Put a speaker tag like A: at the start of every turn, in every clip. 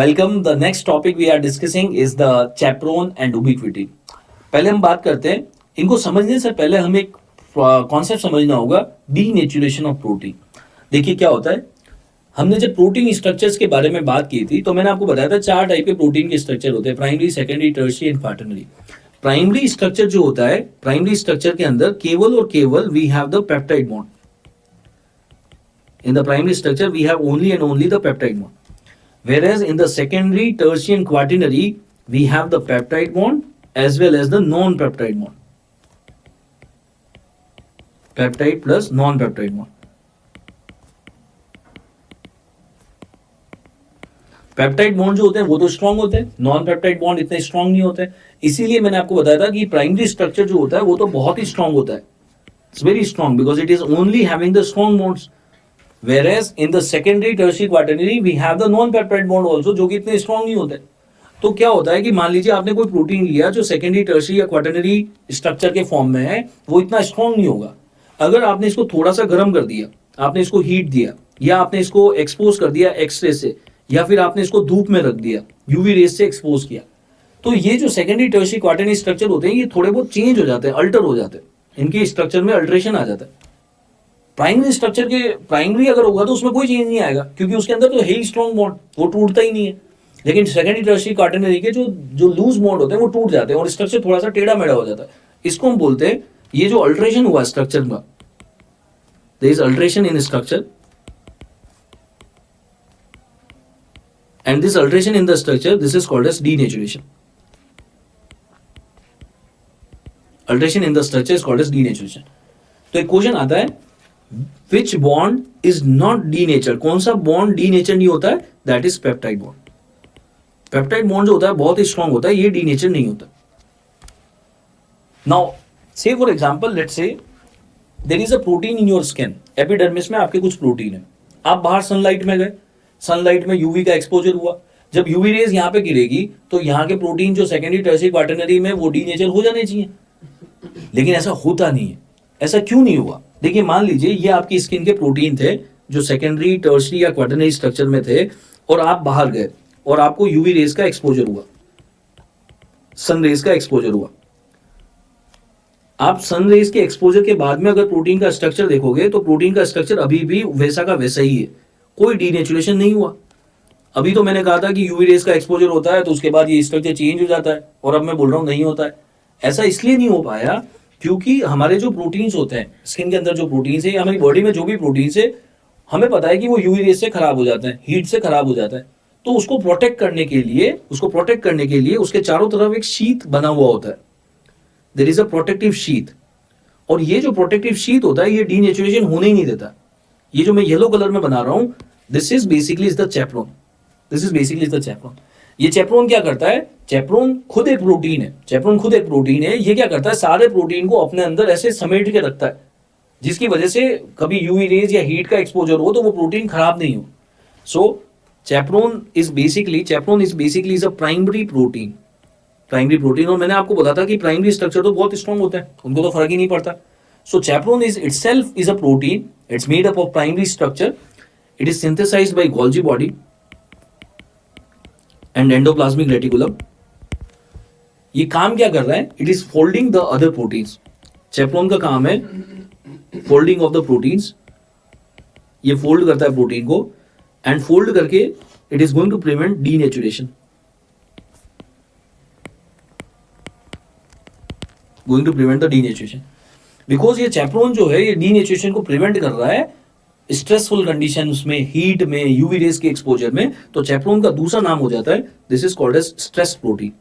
A: Welcome. The next topic we are discussing is the chaperone and ubiquity. पहले हम बात करते हैं, इनको समझने से पहले हमें एक कॉन्सेप्ट समझना होगा, डीनेचुरेशन ऑफ प्रोटीन. देखिए क्या होता है, हमने जब प्रोटीन स्ट्रक्चर्स के बारे में बात की थी तो मैंने आपको बताया था 4 टाइप के प्रोटीन के स्ट्रक्चर होते हैं, primary, secondary, tertiary and quaternary. Primary structure जो होता है, प्राइमरी स्ट्रक्चर के अंदर केवल और केवल we have the peptide bond. In the primary structure we have only and only the peptide bond. Whereas in the secondary, tertiary and quaternary, we have the peptide bond as well as the non-peptide bond. Peptide plus non-peptide bond. Peptide bond जो होते हैं वो तो strong होते हैं, non-peptide bond इतने strong नहीं होते हैं. इसीलिए मैंने आपको बताया था कि primary structure जो होता है वो तो बहुत ही strong होता है. It's very strong because it is only having the strong bonds. Whereas in the secondary, tertiary, quaternary we have the non-peptide bond also जो कि इतने strong नहीं होते. तो क्या होता है कि मान लीजिए आपने कोई प्रोटीन लिया जो सेकेंडरी, टर्शियरी या क्वाटरनरी स्ट्रक्चर के फॉर्म में है, वो इतना स्ट्रांग नहीं होगा. अगर आपने इसको थोड़ा सा गर्म कर दिया, आपने इसको हीट दिया, या आपने इसको एक्सपोज कर दिया एक्सरे से, या फिर आपने इसको धूप में रख दिया, यूवी रेज से एक्सपोज किया, तो ये जो सेकेंडरी, टर्शियरी, क्वाटरनरी स्ट्रक्चर होते हैं ये थोड़े बहुत चेंज हो जाते हैं, अल्टर हो जाते हैं, इनके स्ट्रक्चर में अल्टरेशन आ जाता है. प्राइमरी स्ट्रक्चर के प्राइमरी अगर होगा तो उसमें कोई चेंज नहीं आएगा क्योंकि उसके अंदर तो है ही स्ट्रॉन्ग बॉन्ड, वो टूटता ही नहीं है. लेकिन सेकेंडरी, टर्शियरी, क्वाटरनरी के जो लूज बॉन्ड होते हैं वो टूट जाते हैं और स्ट्रक्चर थोड़ा सा टेढ़ा मेढ़ा हो जाता है. इसको हम बोलते हैं, ये जो अल्टरेशन हुआ स्ट्रक्चर में, there is alteration in structure and this alteration in the structure, this is called as denaturation. Alteration in the structure is called as denaturation. तो एक क्वेश्चन आता है, Which bond is not denatured? कौन सा bond denature नहीं होता है? That is peptide bond. Peptide bond जो होता है बहुत ही स्ट्रॉन्ग होता है, ये डीनेचर नहीं होता. Now, say for example, let's say there is a protein in your skin. Epidermis में आपके कुछ प्रोटीन है. आप बाहर सनलाइट में गए, सनलाइट में यूवी का एक्सपोजर हुआ. जब यूवी रेज यहाँ पे गिरेगी तो यहाँ के प्रोटीन जो सेकेंडरी, टर्शियरी, क्वाटरनरी में वो डीनेचर हो जाने चाहिए, लेकिन ऐसा होता नहीं है. ऐसा क्यों नहीं हुआ? देखिए मान लीजिए ये आपकी स्किन के प्रोटीन थे जो सेकेंडरी, टर्शियरी या क्वाटरनरी स्ट्रक्चर में थे, और आप बाहर गए और आपको यूवी रेज का एक्सपोजर हुआ, सन रेज का एक्सपोजर हुआ. आप सन रेज के एक्सपोजर के बाद में अगर प्रोटीन का स्ट्रक्चर देखोगे तो प्रोटीन का स्ट्रक्चर अभी भी वैसा का वैसा ही है, कोई डीनेचुरेशन नहीं हुआ. अभी तो मैंने कहा था कि यूवी रेज का एक्सपोजर होता है तो उसके बाद ये स्ट्रक्चर चेंज हो जाता है, और अब मैं बोल रहा हूं नहीं होता है. ऐसा इसलिए नहीं हो पाया क्योंकि हमारे जो प्रोटीन्स होते हैं स्किन के अंदर, जो प्रोटीन्स है, हमारी बॉडी में जो भी प्रोटीन्स है, हमें पता है कि वो यूवी रेज से खराब हो जाते हैं, हीट से खराब हो जाता है. तो उसको प्रोटेक्ट करने के लिए उसके चारों तरफ एक शीट बना हुआ होता है. There is a protective sheet, और ये जो प्रोटेक्टिव शीट होता है ये डीनेचुरेशन होने ही नहीं देता. ये जो मैं येलो कलर में बना रहा हूं, this is basically the chaperone. ये चैपरोन क्या करता है? चैपरोन खुद एक प्रोटीन है. ये क्या करता है? सारे प्रोटीन को अपने अंदर ऐसे समेट के रखता है, जिसकी वजह से कभी यूवी रेज या हीट का एक्सपोजर हो तो वो प्रोटीन खराब नहीं हो. So chaperone is basically is a primary protein. और मैंने आपको बताया था कि प्राइमरी स्ट्रक्चर तो बहुत स्ट्रॉन्ग होता है, उनको तो फर्क ही नहीं पड़ता. So chaperone is itself is a protein. It's made up of primary structure. It is synthesised by Golgi body and endoplasmic reticulum. ये काम क्या कर रहा है? It is folding the other proteins. Chaperone का काम है फोल्डिंग ऑफ द प्रोटीन्स. ये फोल्ड करता है प्रोटीन को, एंड फोल्ड करके it is going to prevent denaturation. Because ये चैपरोन जो है ये डीनेचुरेशन को प्रिवेंट कर रहा है स्ट्रेसफुल कंडीशंस में, हीट में, यूवी रेज के एक्सपोजर में. तो चैपरोन का दूसरा नाम हो जाता है, this is called as stress protein.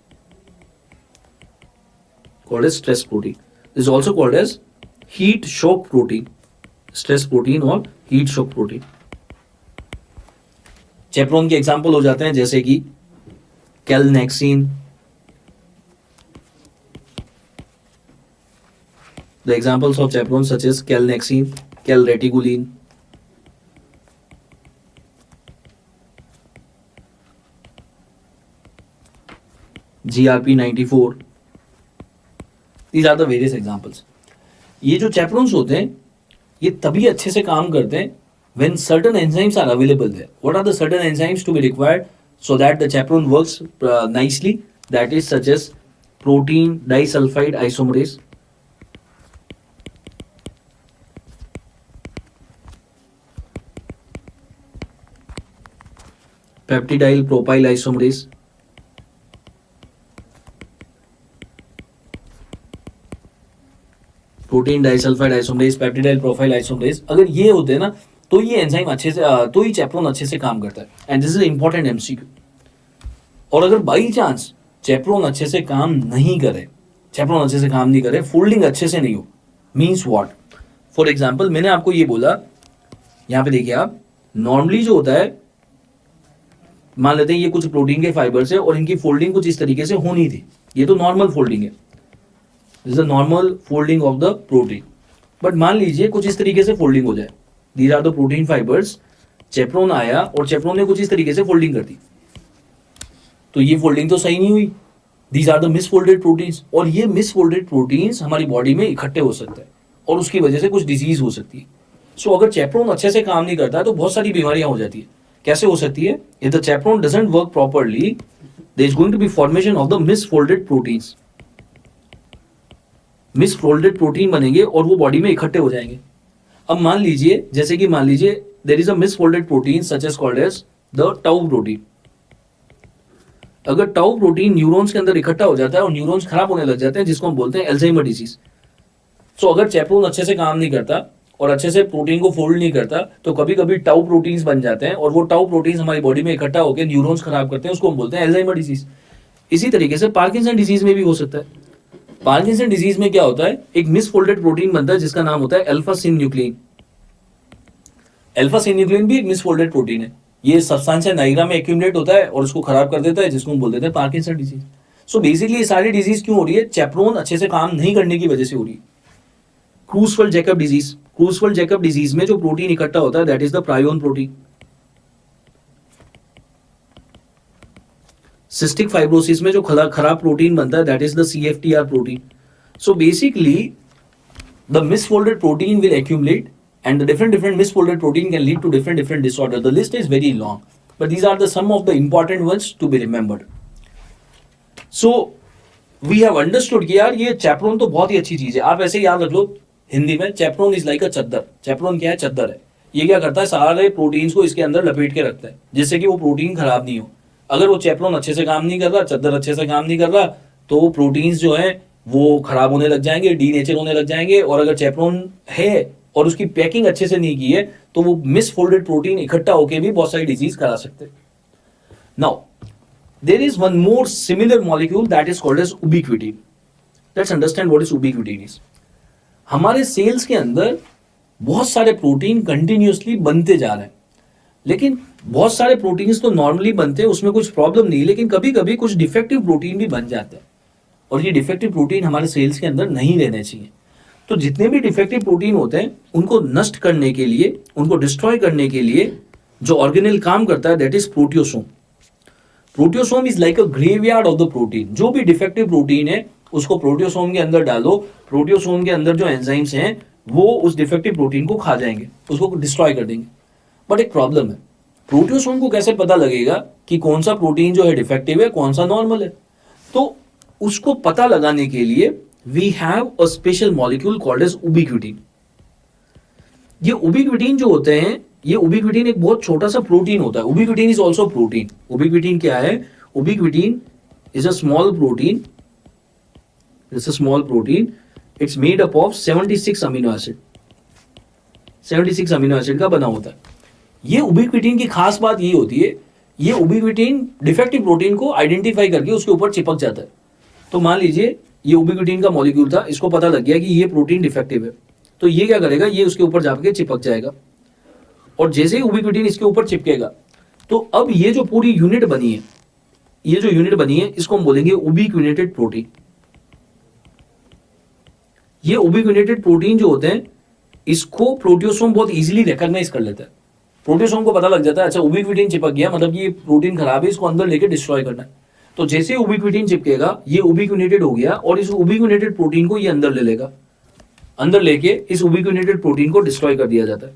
A: This is also called as heat shock protein, stress protein और heat shock protein. चैपरोन के एग्जाम्पल हो जाते हैं जैसे कि कैलनेक्सिन. The examples of chaperone such as calnexin, calretigulin. GRP94. These are the various examples. ये जो चैपरोन्स होते हैं ये तभी अच्छे से काम करते हैं when certain enzymes are available there. What are the certain enzymes to be required? so that the chaperone works nicely. That is such as protein disulfide isomerase, peptidyl propyl isomerase, protein disulphide isomerase, peptidyl profile isomerase, अगर ये होते हैं ना तो ये enzyme अच्छे से तो ही चैपरोन अच्छे से काम करता है. And this is important MCQ. और अगर बाई चांस चैपरोन अच्छे से काम नहीं करे, चैपरोन अच्छे से काम नहीं करे, फोल्डिंग अच्छे से नहीं हो, मीन्स व्हाट? फॉर एग्जाम्पल मैंने आपको ये बोला, यहाँ पे देखिए आप, नॉर्मली जो होता है, मान लेते हैं ये कुछ प्रोटीन के फाइबर्स है और इनकी फोल्डिंग कुछ इस तरीके से होनी थी. ये तो नॉर्मल फोल्डिंग है, this is the normal folding of the protein. But मान लीजिए कुछ इस तरीके से फोल्डिंग हो जाए. These are the protein fibres, chaperone आया और चैपरोन ने कुछ इस तरीके से फोल्डिंग कर दी, तो ये फोल्डिंग तो सही नहीं हुई. These are the misfolded proteins. और ये मिसफोल्डेड प्रोटीन्स हमारी बॉडी में इकट्ठे हो सकते हैं और उसकी वजह से कुछ डिजीज हो सकती है. सो अगर चैपरोन अच्छे से काम नहीं करता है तो बहुत सारी बीमारियां हो जाती है. कैसे हो सकती है? If the chaperone doesn't work properly, there is going to be formation of the misfolded proteins. Misfolded protein बनेंगे और वो बॉडी में इकट्ठे हो जाएंगे. अब मान लीजिए, जैसे कि मान लीजिए there is a misfolded protein such as called as the tau protein. अगर टाउ प्रोटीन न्यूरॉन्स के अंदर इकट्ठा हो जाता है और न्यूरॉन्स खराब होने लग जाते हैं, जिसको हम बोलते हैं अल्जाइमर डिजीज. सो अगर चैपरोन अच्छे से काम नहीं करता और अच्छे से प्रोटीन को फोल्ड नहीं करता तो कभी कभी टाउ प्रोटीन्स बन जाते हैं और वो टाउ प्रोटीन्स हमारी बॉडी में इकट्ठा होकर न्यूरॉन्स खराब करते हैं, उसको हम बोलते हैं अल्जाइमर डिजीज. इसी तरीके से पार्किंसन डिजीज में भी हो सकता है. पार्किंसन डिजीज में क्या होता है? एक मिसफोल्डेड प्रोटीन बनता है जिसका नाम होता है अल्फा सिन्यूक्लिन. अल्फा सिन्यूक्लिन भी एक मिसफोल्डेड प्रोटीन है. ये सब्सटेंशिया नाइग्रा में एक्यूमुलेट होता है और उसको खराब कर देता है, जिसको हम बोल देते हैं पार्किंसन डिजीज. सो बेसिकली ये सारी डिजीज क्यों हो रही है? चैपरोन अच्छे से काम नहीं करने की वजह से हो रही है. क्रूसफेल्ड जैकब डिजीज, क्रूसफेल्ड जैकब डिजीज में जो प्रोटीन इकट्ठा होता है that is the prion protein. Cystic fibrosis में जो खराब प्रोटीन बनता है that is the CFTR protein. So basically the misfolded protein will accumulate and the different misfolded protein can lead to different disorder. The list is very long, but these are the some of the important ones to be remembered. So we have understood कि यार ये chaperone तो बहुत ही अच्छी चीज है. आप ऐसे याद रख लो हिंदी में, चैपरोन इज लाइक अ चद्दर. चैपरोन क्या है? चद्दर है. ये क्या करता है? सारे प्रोटीन्स को इसके अंदर लपेट के रखता है जिससे कि वो प्रोटीन खराब नहीं हो. अगर वो चैपरोन अच्छे से काम नहीं कर रहा, चद्दर अच्छे से काम नहीं कर रहा, तो वो प्रोटीन्स जो है वो खराब होने लग जाएंगे, डीनेचर होने लग जाएंगे. और अगर चैपरोन है और उसकी पैकिंग अच्छे से नहीं की है तो वो मिसफोल्डेड प्रोटीन इकट्ठा होकर भी बहुत सारी डिजीज करा सकते हैं. Now there is one more similar molecule that is called as ubiquitin. Let's understand what is ubiquitin is. हमारे सेल्स के अंदर बहुत सारे प्रोटीन कंटिन्यूअसली बनते जा रहे हैं, लेकिन बहुत सारे प्रोटीन्स तो नॉर्मली बनते हैं, उसमें कुछ प्रॉब्लम नहीं, लेकिन कभी कभी कुछ डिफेक्टिव प्रोटीन भी बन जाते हैं और ये डिफेक्टिव प्रोटीन हमारे सेल्स के अंदर नहीं रहने चाहिए. तो जितने भी डिफेक्टिव प्रोटीन होते हैं उनको नष्ट करने के लिए, उनको डिस्ट्रॉय करने के लिए जो ऑर्गेनेल काम करता है that is proteasome. Proteasome is like a graveyard of the protein. जो भी डिफेक्टिव प्रोटीन है उसको प्रोटियोसोम के अंदर डालो. प्रोटियोसोम के अंदर जो एंजाइम्स हैं वो उस डिफेक्टिव प्रोटीन को खा जाएंगे, उसको डिस्ट्रॉय कर देंगे. बट एक प्रॉब्लम है, प्रोटियोसोम को कैसे पता लगेगा कि कौन सा प्रोटीन जो है डिफेक्टिव है, कौन सा नॉर्मल है? तो उसको पता लगाने के लिए we have a special molecule called as ubiquitin. ये ubiquitin जो होते हैं, ये ubiquitin एक बहुत छोटा सा प्रोटीन होता है. ubiquitin is also protein. ubiquitin क्या है? ubiquitin is a small protein. It's a small protein. It's made up of 76 amino acid. 76 amino acid का बना होता है. ये ubiquitin की खास बात ये होती है, ये ubiquitin डिफेक्टिव प्रोटीन को आइडेंटिफाई करके उसके ऊपर चिपक जाता है. तो मान लीजिए ये उबिक्विटिन का मॉलिक्यूल था, इसको पता लग गया कि ये प्रोटीन डिफेक्टिव है, तो ये क्या करेगा? ये उसके ऊपर जाके चिपक जाएगा. और जैसे ही उबिक्विटिन इसके ऊपर चिपकेगा तो अब ये जो पूरी यूनिट बनी है, ये जो यूनिट बनी है इसको हम बोलेंगे उबिक्विनेटेड प्रोटीन. ये उबिक्विनेटेड प्रोटीन जो होते हैं इसको प्रोटियोसोम बहुत इजीली रिकॉग्नाइज कर लेता है. प्रोटियोसोम को पता लग जाता है अच्छा उबिक्विटिन चिपक गया, मतलब ये प्रोटीन खराब है, इसको अंदर लेके डिस्ट्रॉय करना है. तो जैसे उबिक्विटिन चिपकेगा ये उबिक्विनेटेड हो गया और इस उबिक्विनेटेड प्रोटीन को ये अंदर ले लेगा. अंदर लेके इस उबिक्विनेटेड प्रोटीन को डिस्ट्रॉय कर दिया जाता है.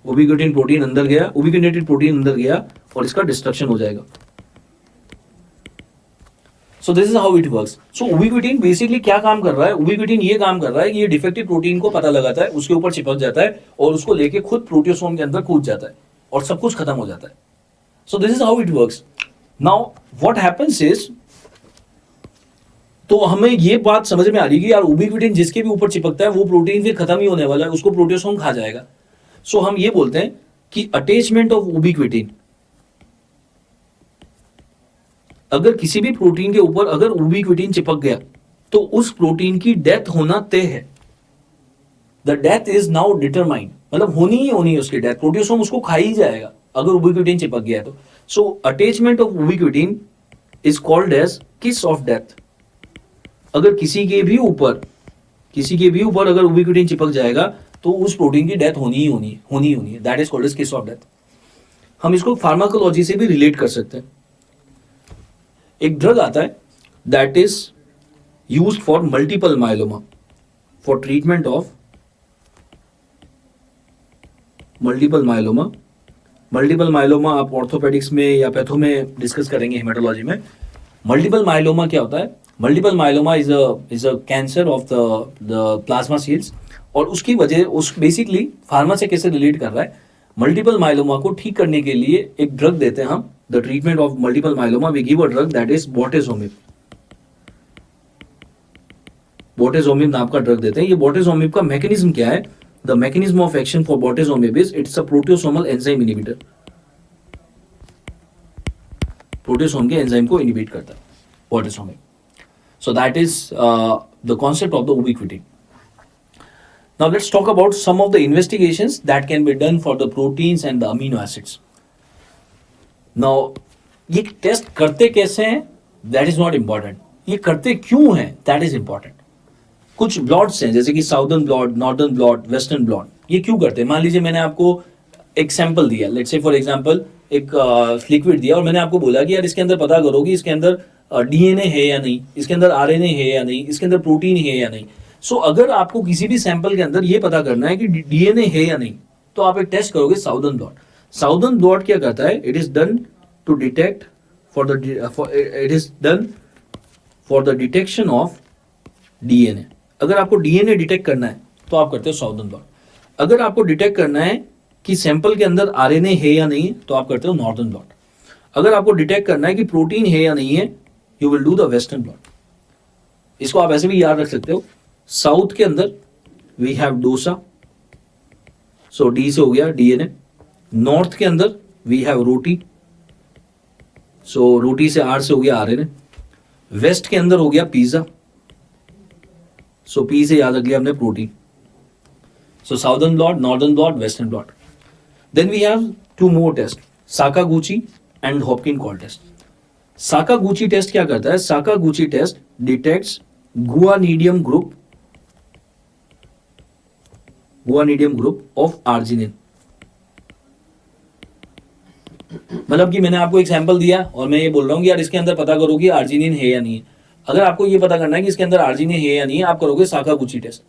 A: उबिक्विटिन प्रोटीन अंदर गया, उबिक्विटेड प्रोटीन अंदर गया और इसका डिस्ट्रक्शन हो जाएगा. So this is how it works. So ubiquitin basically क्या काम कर रहा है? उबिक्विटिन ये काम कर रहा है कि ये डिफेक्टिव प्रोटीन को पता लगाता है, उसके ऊपर चिपक जाता है और उसको लेके खुद प्रोटियोसोम के अंदर कूद जाता है और सब कुछ खत्म हो जाता है. सो this is how it works. Now what happens is, तो हमें ये बात समझ में आ रही है कि यार उबिक्विटिन जिसके भी ऊपर चिपकता है वो प्रोटीन फिर खत्म ही होने वाला है, उसको प्रोटियोसोम खा जाएगा. सो हम ये बोलते हैं कि अटैचमेंट ऑफ उबिक्विटिन, अगर किसी भी प्रोटीन के ऊपर अगर उबिक्विटिन चिपक गया तो उस प्रोटीन की डेथ होना तय है. The death is now determined, मतलब होनी ही होनी है उसकी डेथ, प्रोटियोसोम उसको खा ही जाएगा अगर उबिक्विटिन चिपक गया है तो. So attachment of ubiquitin is called as kiss of death. अगर किसी के भी ऊपर अगर उबिक्विटिन चिपक जाएगा तो उस प्रोटीन की डेथ होनी ही होनी है. That is called as kiss of death. हम इसको फार्माकोलॉजी से भी रिलेट कर सकते हैं. एक ड्रग आता है that is used for multiple myeloma, for treatment of multiple myeloma. Multiple myeloma आप ऑर्थोपेडिक्स में या पैथो में डिस्कस करेंगे, हेमेटोलॉजी में. मल्टीपल माइलोमा क्या होता है? Multiple myeloma is a cancer of the plasma cells, और उसकी वजह उस बेसिकली फार्मा से कैसे रिलेट कर रहा है. मल्टीपल माइलोमा को ठीक करने के लिए एक ड्रग देते हैं हम. The treatment of multiple myeloma we give a drug that is bortezomib. Bortezomib नाम का ड्रग देते हैं. ये बोटेजोमिब का मैकेनिज्म क्या है? The mechanism of action for bortezomib is it's a proteasomal enzyme inhibitor. Proteasome के एंजाइम को इनिबिट करता है bortezomib. So that is the concept of the ubiquitin. Now let's talk about some of the investigations that can be done for the proteins and the amino acids. Now ये test करते कैसे हैं that is not important. ये करते क्यों हैं that is important. कुछ blots हैं जैसे कि southern blot, northern blot, western blot. ये क्यों करते हैं? मान लीजिए मैंने आपको एक सैंपल दिया, लेट्स से फॉर एग्जांपल एक लिक्विड दिया और मैंने आपको बोला कि यार इसके अंदर पता करो कि इसके अंदर डीएनए है या नहीं, इसके अंदर आरएनए है या नहीं, इसके अंदर प्रोटीन है या नहीं. सो अगर आपको किसी भी सैंपल के अंदर ये पता करना है कि डीएनए है या नहीं तो आप एक टेस्ट करोगे साउदर्न ब्लॉट. साउदर्न ब्लॉट क्या करता है? It is done to detect for the detection of DNA. अगर आपको डीएनए डिटेक्ट करना है तो आप करते हो साउदर्न ब्लॉट. अगर आपको डिटेक्ट करना है कि सैंपल के अंदर आरएनए है या नहीं तो आप करते हो नॉर्दर्न ब्लॉट. अगर आपको डिटेक्ट करना है कि प्रोटीन है या नहीं है you will do the western blot. इसको आप ऐसे भी याद रख सकते हो. साउथ के अंदर we have dosa, so D से हो गया डीएनए. नॉर्थ के अंदर वी हैव रोटी, सो रोटी से आर से हो गया आरएनए. वेस्ट के अंदर हो गया पिज्जा, सो पी से याद रख लिया हमने protein. So Southern blot, northern blot, western blot. Then we have two more test, Sakaguchi and Hopkin Cole test. Sakaguchi test क्या करता है? Sakaguchi test detects guanidium group of arginine. मतलब कि मैंने आपको एक सैंपल दिया और मैं ये बोल रहा हूं कि यार इसके अंदर पता करो कि आर्जिनिन है या नहीं है. अगर आपको ये पता करना है कि इसके अंदर आर्जिनिन है या नहीं है आप करोगे साकागुची टेस्ट.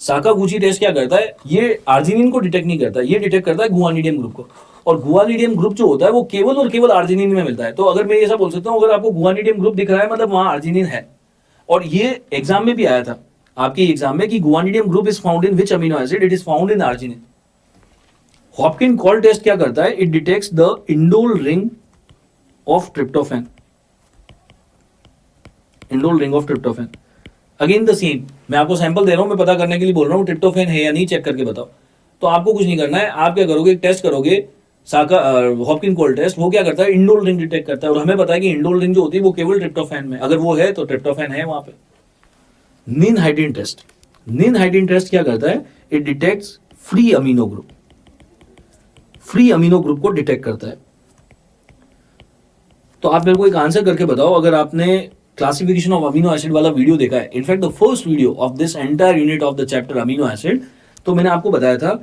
A: साकागुची टेस्ट क्या करता है? ये आर्जिनिन को डिटेक्ट नहीं करता, ये डिटेक्ट करता है गुआनिडियम ग्रुप को. और गुआनिडियम ग्रुप जो होता है वो केवल और केवल आर्जिनिन में मिलता है. तो अगर मैं ऐसा बोल सकता हूं अगर आपको गुआनिडियम ग्रुप दिख रहा है मतलब वहां आर्जिनिन है. और ये एग्जाम में भी आया था आपके एग्जाम में कि guanidium group is found in which amino acid? It is found in arginine. Hopkin Cole test क्या करता है? It detects the indole ring of tryptophan. Indole ring of tryptophan again the same. मैं आपको sample दे रहा हूं, मैं पता करने के लिए बोल रहा हूं ट्रिप्टोफैन है या नहीं चेक करके बताओ. तो आपको कुछ नहीं करना है. आप क्या करोगे? एक टेस्ट करोगे हॉपकिन कॉल टेस्ट. वो क्या करता है? इंडोल रिंग डिटेक्ट करता है. और हमें पता है कि इंडोल रिंग जो होती है वो केवल ट्रिप्टोफैन में, अगर वो है तो ट्रिप्टोफैन है वहां पे. निन हाइड्रीन टेस्ट. निन हाइड्रीन टेस्ट क्या करता है? It detects free amino group. Free amino group को डिटेक्ट करता है. तो आप मेरे को एक आंसर करके बताओ अगर आपने क्लासिफिकेशन ऑफ अमीनो एसिड वाला वीडियो देखा है, in fact the first video of this entire unit of the chapter amino acid, तो मैंने आपको बताया था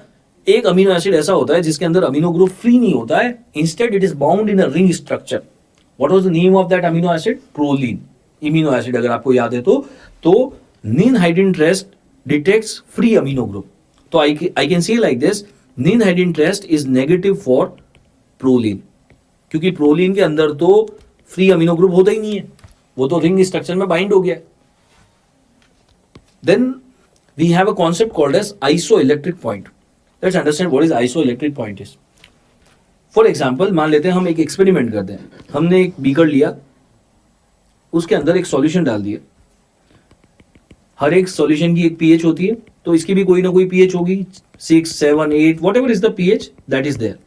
A: एक अमीनो एसिड ऐसा होता है जिसके अंदर अमीनो ग्रुप फ्री नहीं होता है, instead it is bound in a ring structure. What was the name of that amino acid? Proline imino acid. अगर आपको याद है तो ninhydrin test detects free amino group. तो I can say like this ninhydrin test is negative for proline, क्योंकि proline के अंदर तो फ्री अमीनो ग्रुप होता ही नहीं है, वो तो रिंग स्ट्रक्चर में बाइंड हो गया। Then we have a concept called as isoelectric point. Let's understand what is isoelectric point is. For example, मान लेते हैं हम एक एक्सपेरिमेंट करते हैं, हमने एक बीकर लिया, उसके अंदर एक सॉल्यूशन डाल दिया। हर एक सॉल्यूशन की एक पीएच होती है, तो इसकी भी कोई ना कोई पीएच होगी, 6, 7, 8 whatever is the pH that is there.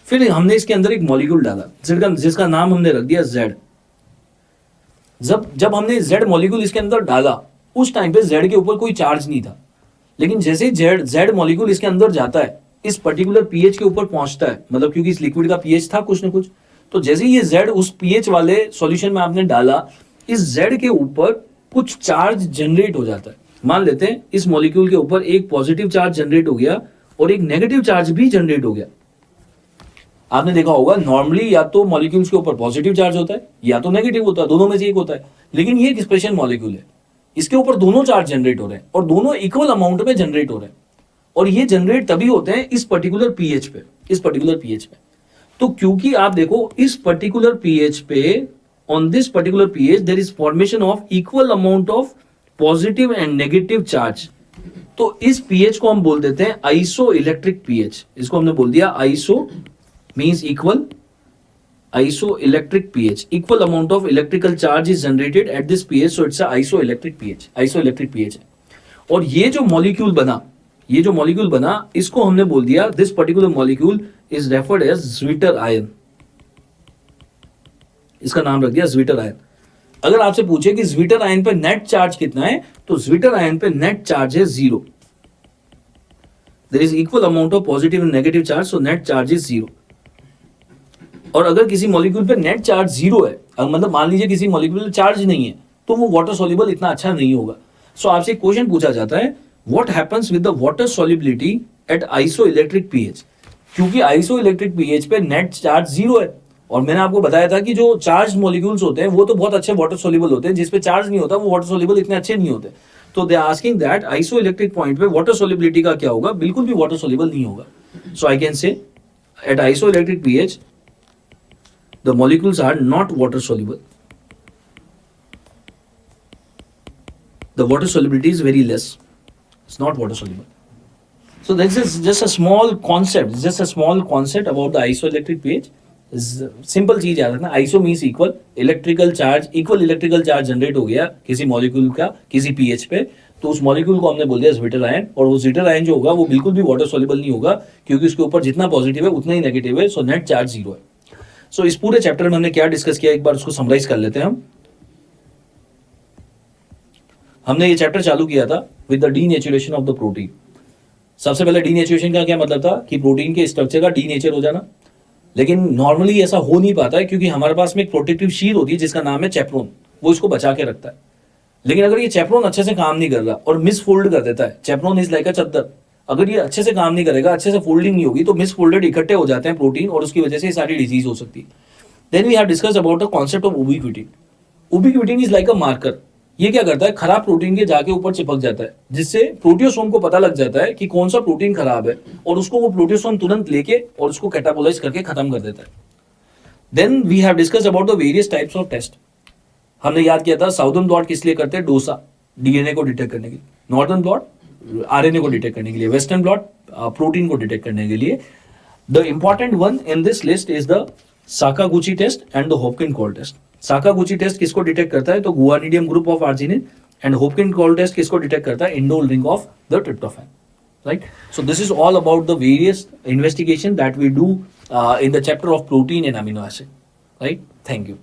A: फिर हमने इसके अंदर एक मॉलिक्यूल डाला जिसका नाम हमने रख दिया Z। जब हमने Z मॉलिक्यूल इसके अंदर डाला, उस टाइम पे Z के ऊपर कोई चार्ज नहीं था, लेकिन जैसे ही Z मॉलिक्यूल इसके अंदर जाता है, इस पर्टिकुलर पीएच के ऊपर पहुंचता है, मतलब क्योंकि इस लिक्विड का पीएच था कुछ ना कुछ, तो जैसे ही ये Z उस पीएच वाले सॉल्यूशन में आपने डाला, इस Z के ऊपर कुछ चार्ज जनरेट हो जाता है। मान लेते हैं इस मॉलिक्यूल के ऊपर एक पॉजिटिव चार्ज जनरेट हो गया और एक नेगेटिव चार्ज भी जनरेट हो गया। आपने देखा होगा नॉर्मली या तो मॉलिक्यूल्स के ऊपर पॉजिटिव चार्ज होता है या तो नेगेटिव होता है, दोनों में से एक होता है, लेकिन ये एक स्पेशल मॉलिक्यूल है, इसके ऊपर दोनों चार्ज जनरेट हो रहे हैं और दोनों इक्वल अमाउंट में जनरेट हो रहे हैं, और ये जनरेट तभी होते हैं इस पर्टिकुलर पीएच पे, इस पर्टिकुलर पीएच पे। तो क्योंकि आप देखो इस पर्टिकुलर पीएच पे, on this particular pH there is formation of equal amount of positive and negative charge, तो इस पीएच को हम बोल देते हैं आइसो इलेक्ट्रिक पीएच। इसको हमने बोल दिया iso means equal, isoelectric pH, equal amount of electrical charge is generated at this pH, so it's a isoelectric pH है। और ये जो मॉलिक्यूल बना, इसको हमने बोल दिया, this particular molecule is referred as Zwitter ion, इसका नाम रख दिया Zwitter ion। अगर आपसे पूछे कि Zwitter ion पे नेट चार्ज कितना है, तो Zwitter ion पे नेट चार्ज है 0। there is equal amount of positive and negative charge, so net charge is 0। और अगर किसी मॉलिक्यूल पे नेट चार्ज 0 है, मतलब मान लीजिए किसी मॉलिक्यूल पे चार्ज नहीं है, तो वो वाटर सॉल्युबल इतना अच्छा नहीं होगा। सो आपसे एक क्वेश्चन पूछा जाता है, what happens with the water solubility at isoelectric pH, क्योंकि आइसोइलेक्ट्रिक पीएच पे नेट चार्ज 0 है, और मैंने आपको बताया था कि जो चार्ज मॉलिक्यूल्स होते हैं वो तो बहुत अच्छे वाटर सॉल्युबल होते हैं, जिसपे चार्ज नहीं होता वो वाटर सॉल्युबल इतने अच्छे नहीं होते। तो they are asking that isoelectric point पे वाटर सॉल्युबिलिटी का क्या होगा, बिल्कुल भी वाटर सॉल्युबल नहीं होगा। So I can say at isoelectric pH the molecules are not water soluble, the water solubility is very less, it's not water soluble। So this is just a small concept about the isoelectric pH। Simple चीज याद रखना, iso means equal, electrical charge generate हो गया किसी molecule का किसी pH पे, तो उस मॉलिक्यूल को हमने बोल दिया Zwitter आयन, और वो Zwitter आयन जो होगा वो बिल्कुल भी वाटर सॉल्युबल नहीं होगा, क्योंकि उसके ऊपर जितना पॉजिटिव है उतना ही नेगेटिव है, सो नेट चार्ज 0 है। सो इस पूरे चैप्टर में हमने क्या डिस्कस किया, एक बार उसको समराइज कर लेते हैं। हमने ये चैप्टर चालू किया था with the denaturation of the protein. सबसे पहले डीनेचुरेशन का क्या मतलब था कि प्रोटीन के स्ट्रक्चर का डीनेचर हो जाना, लेकिन नॉर्मली ऐसा हो नहीं पाता है, क्योंकि हमारे पास में एक प्रोटेक्टिव शीट होती है जिसका नाम है चैपरोन, वो इसको बचा के रखता है। लेकिन अगर ये चैपरोन अच्छे से काम नहीं कर रहा और मिसफोल्ड कर देता है, चैपरोन इज लाइक अ चद्दर, अगर ये अच्छे से काम नहीं करेगा, अच्छे से फोल्डिंग नहीं होगी, तो मिसफोल्डेड इकट्ठे हो जाते हैं प्रोटीन, और उसकी वजह से ये सारी डिजीज हो सकती है। Then we have discussed about the concept of ubiquitin. Ubiquitin is like a marker. ये क्या करता है, खराब प्रोटीन के जाके ऊपर चिपक जाता है, जिससे प्रोटियोसोम को पता लग जाता है कि कौन सा प्रोटीन खराब है, और उसको वो प्रोटियोसोम तुरंत लेके और उसको कैटाबोलाइज करके खत्म कर देता है। Then we have discussed about the various types of test. हमने याद किया था साउदर्न ब्लॉट किस लिए करते हैं, डोसा, डीएनए को डिटेक्ट करने के लिए, नॉर्दर्न ब्लॉट आरएनए को डिटेक्ट करने के लिए, वेस्टर्न ब्लॉट प्रोटीन को डिटेक्ट करने के लिए। The important one in this list is the Sakaguchi test and the Hopkin Cole test. Sakaguchi test किसको डिटेक्ट करता है, तो guanidium group of arginine, and Hopkin Cole test किसको डिटेक्ट करता है, indole ring of the tryptophan, right. So this is all about the various investigation that we do in the chapter of protein and amino acid, right? Thank you.